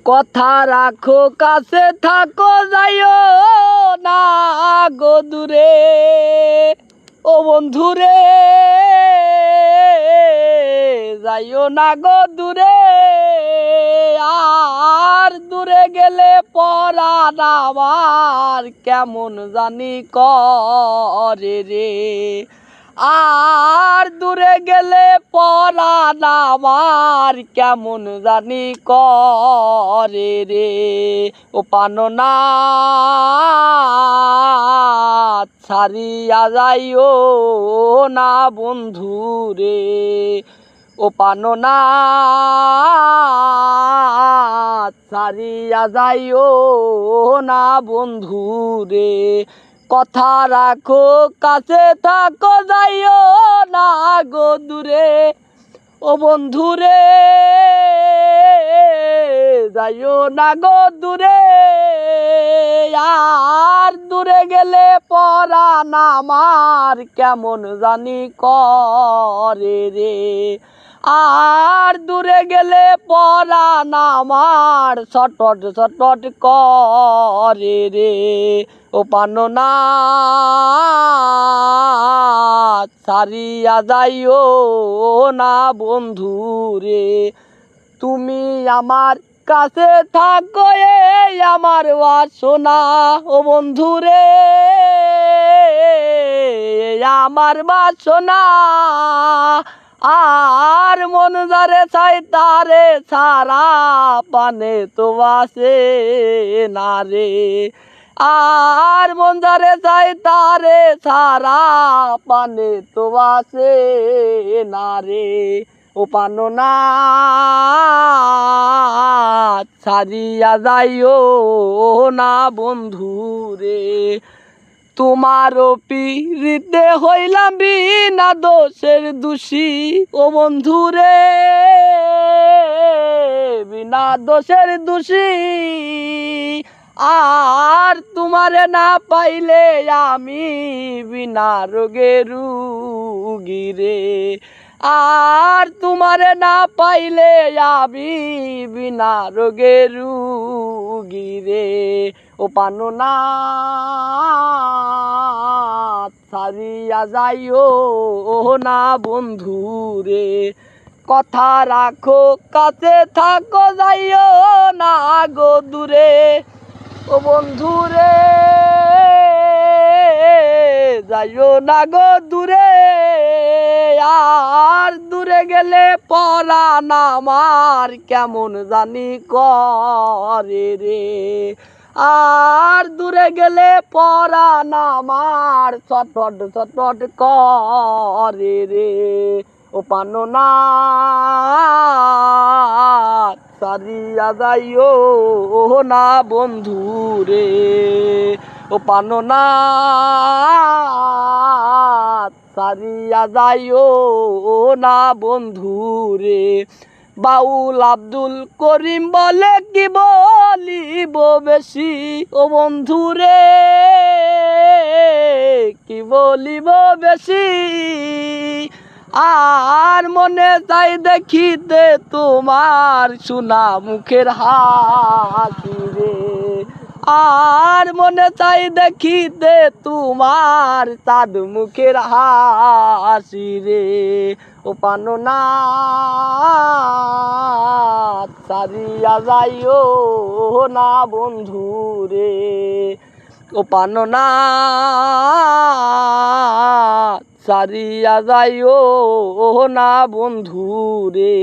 কথা রাখো কাছে থাকো যাইও না গো দূরে ও বন্ধুরে যাইও না গো দূরে আর দূরে গেলে পরাণ আমার কেমন জানি করে রে আর দূরে গেলে পরাণ আমার কেমন জানি করে রে ও প্রাণনাথ ছাড়িয়া যাইও না বন্ধু রে ও প্রাণনাথ ছাড়িয়া যাইও না বন্ধু রে কথা রাখো কাছে থাকো যাইও না গো দূরে ও বন্ধুরে যাইও না গো দূরে আর দূরে গেলে পরাণ আমার কেমন জানি করে রে আর দূরে গেলে পরাণ আমার ছটট ছটট করে রে ও প্রাণনাথ ছাড়িয়া যাইও না বন্ধু রে তুমি আমার কাছে থাকো আমার বাসনা ও বন্ধু রে আমার বাসনা আর মন যারে চাই তারে ছাড়া পানে তো বাসে না রে আর মন যারে চাই তারে ছাড়া পানে তো বাসে না রে ও প্রাণনাথ ছাড়িয়া যাইও না বন্ধু রে তোমারও পিরিতে হইলাম বিনা দোষের দোষী ও বন্ধু রে বিনা দোষের দোষী আর তোমারে না পাইলে আমি বিনা রোগের রুগী রে আর তোমারে না পাইলে আমি বিনা রোগের রুগী রে ও প্রাণনাথ ছাড়িয়া যাইও না বন্ধু রে কথা রাখো কাছে থাকো যাইও না গো দূরে ও বন্ধু রে যাইও না গো দূরে আর দূরে গেলে পরাণ আমার কেমন জানি করে রে আর দূরে গেলে পরাণ আমার ছটফট ছটফট করে রে ও প্রাণনাথ ছাড়িয়া যাইও না বন্ধু রে ও প্রাণনাথ ছাড়িয়া যাইও না বন্ধু রে বাউল আব্দুল করিম বলে কি বলিব বেশি ও বন্ধু রে কি বলিব বেশি আর মনে চাই দেখিতে তোমার সোনা মুখের হাসি রে আর মনে চাই দেখিতে তোমার চাঁদ মুখের হাসি রে ও প্রাণনাথ ছাড়িয়া যাইও না বন্ধু রে ও প্রাণনাথ ছাড়িয়া যাইও না বন্ধু রে।